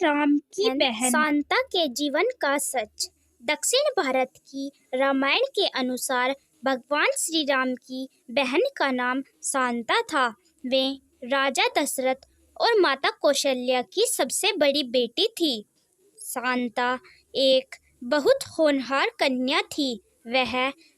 राम की बहन शांता के जीवन का सच। दक्षिण भारत की रामायण के अनुसार भगवान श्री राम की बहन का नाम शांता था। वे राजा दशरथ और माता कौशल्या की सबसे बड़ी बेटी थी। शांता एक बहुत होनहार कन्या थी। वह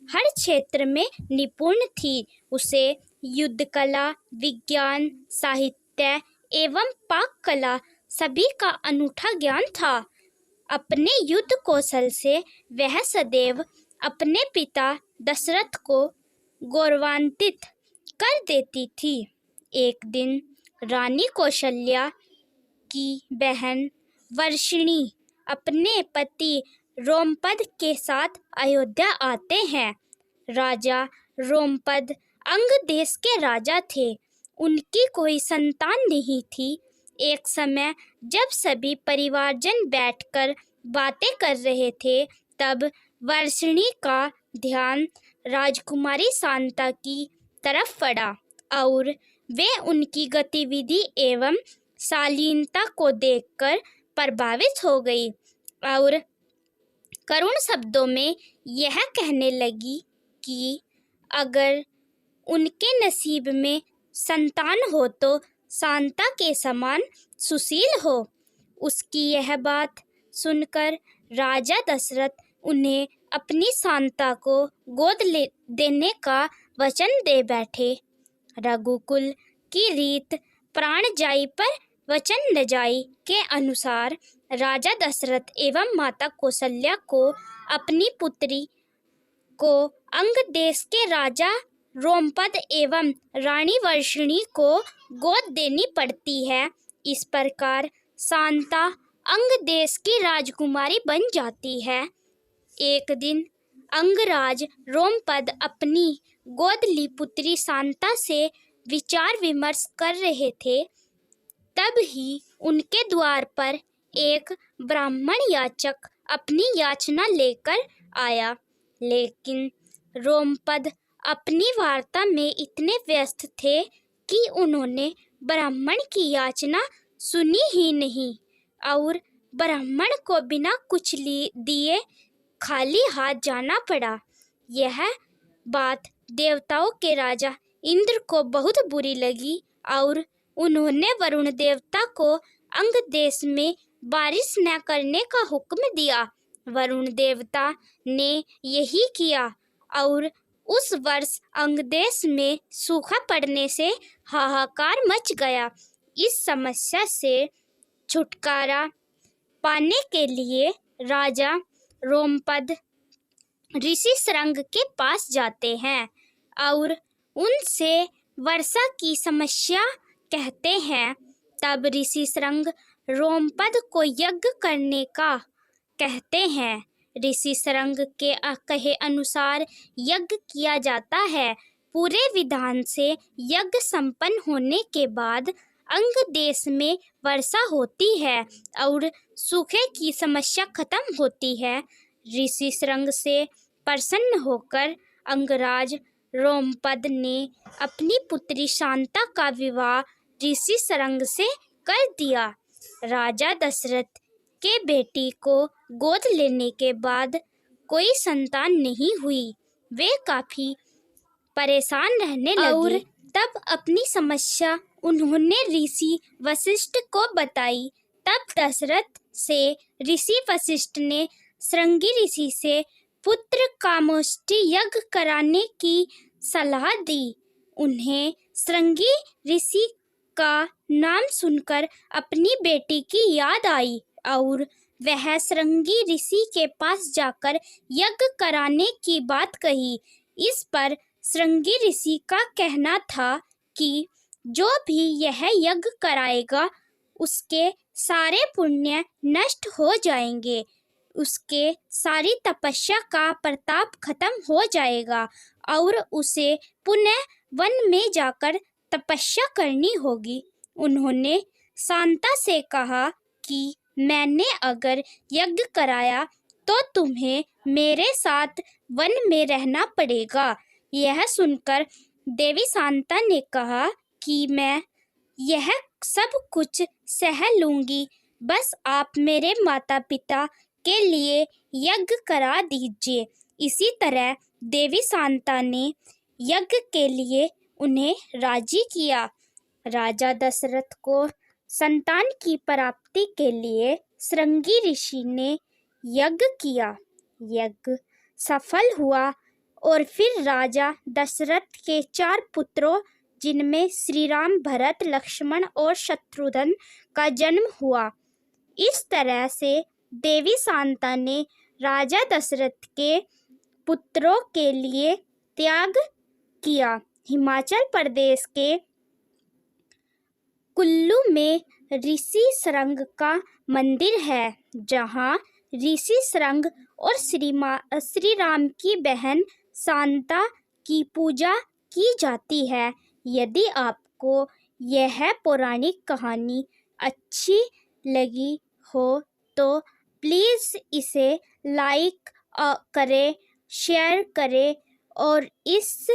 हर क्षेत्र में निपुण थी। उसे युद्ध कला, विज्ञान, साहित्य एवं पाक कला सभी का अनूठा ज्ञान था। अपने युद्ध कौशल से वह सदैव अपने पिता दशरथ को गौरवान्वित कर देती थी। एक दिन रानी कौशल्या की बहन वर्षिणी अपने पति रोमपद के साथ अयोध्या आते हैं। राजा रोमपद अंग देश के राजा थे। उनकी कोई संतान नहीं थी। एक समय जब सभी परिवारजन बैठकर बातें कर रहे थे, तब वर्षिणी का ध्यान राजकुमारी शांता की तरफ पड़ा और वे उनकी गतिविधि एवं शालीनता को देखकर प्रभावित हो गई और करुण शब्दों में यह कहने लगी कि अगर उनके नसीब में संतान हो तो शांता के समान सुशील हो। उसकी यह बात सुनकर राजा दशरथ उन्हें अपनी शांता को गोद देने का वचन दे बैठे। रघुकुल की रीत प्राण जाई पर वचन न जाई के अनुसार राजा दशरथ एवं माता कौशल्या को अपनी पुत्री को अंग देश के राजा रोमपद एवं रानी वर्षिणी को गोद देनी पड़ती है। इस प्रकार शांता अंग देश की राजकुमारी बन जाती है। एक दिन अंगराज रोमपद अपनी गोद ली पुत्री शांता से विचार विमर्श कर रहे थे। तब ही उनके द्वार पर एक ब्राह्मण याचक अपनी याचना लेकर आया, लेकिन रोमपद अपनी वार्ता में इतने व्यस्त थे कि उन्होंने ब्राह्मण की याचना सुनी ही नहीं और ब्राह्मण को बिना कुछ दिए खाली हाथ जाना पड़ा। यह बात देवताओं के राजा इंद्र को बहुत बुरी लगी और उन्होंने वरुण देवता को अंग देश में बारिश न करने का हुक्म दिया। वरुण देवता ने यही किया और उस वर्ष अंग देश में सूखा पड़ने से हाहाकार मच गया। इस समस्या से छुटकारा पाने के लिए राजा रोमपद ऋषि श्रृंग के पास जाते हैं और उनसे वर्षा की समस्या कहते हैं। तब ऋषि श्रृंग रोमपद को यज्ञ करने का कहते हैं। ऋषि श्रृंग के कहे अनुसार यज्ञ किया जाता है। पूरे विधान से यज्ञ संपन्न होने के बाद अंग देश में वर्षा होती है और सूखे की समस्या खत्म होती है। ऋषि श्रृंग से प्रसन्न होकर अंगराज रोमपद ने अपनी पुत्री शांता का विवाह ऋषि श्रृंग से कर दिया। राजा दशरथ के बेटी को गोद लेने के बाद कोई संतान नहीं हुई। वे काफी परेशान रहने लगे और तब अपनी समस्या उन्होंने ऋषि वशिष्ठ को बताई। तब दशरथ से ऋषि वशिष्ठ ने श्रृंगी ऋषि से पुत्र कामोष्ठी यज्ञ कराने की सलाह दी। उन्हें श्रृंगी ऋषि का नाम सुनकर अपनी बेटी की याद आई और वह श्रृंगी ऋषि के पास जाकर यज्ञ कराने की बात कही। इस पर श्रृंगी ऋषि का कहना था कि जो भी यह यज्ञ कराएगा उसके सारे पुण्य नष्ट हो जाएंगे, उसके सारी तपस्या का प्रताप खत्म हो जाएगा और उसे पुनः वन में जाकर तपस्या करनी होगी। उन्होंने शांता से कहा कि मैंने अगर यज्ञ कराया तो तुम्हें मेरे साथ वन में रहना पड़ेगा। यह सुनकर देवी शांता ने कहा कि मैं यह सब कुछ सह लूंगी, बस आप मेरे माता पिता के लिए यज्ञ करा दीजिए। इसी तरह देवी शांता ने यज्ञ के लिए उन्हें राजी किया। राजा दशरथ को संतान की प्राप्ति के लिए श्रृंगी ऋषि ने यज्ञ किया। यज्ञ सफल हुआ और फिर राजा दशरथ के 4 पुत्रों, जिनमें श्री राम, भरत, लक्ष्मण और शत्रुघ्न का जन्म हुआ। इस तरह से देवी शांता ने राजा दशरथ के पुत्रों के लिए त्याग किया। हिमाचल प्रदेश के कुल्लू में ऋषि शृंग का मंदिर है, जहाँ ऋषि शृंग और श्री राम की बहन शांता की पूजा की जाती है। यदि आपको यह पौराणिक कहानी अच्छी लगी हो तो प्लीज़ इसे लाइक करें, शेयर करें और इस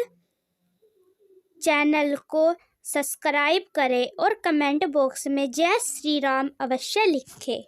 चैनल को सब्सक्राइब करें और कमेंट बॉक्स में जय श्री राम अवश्य लिखें।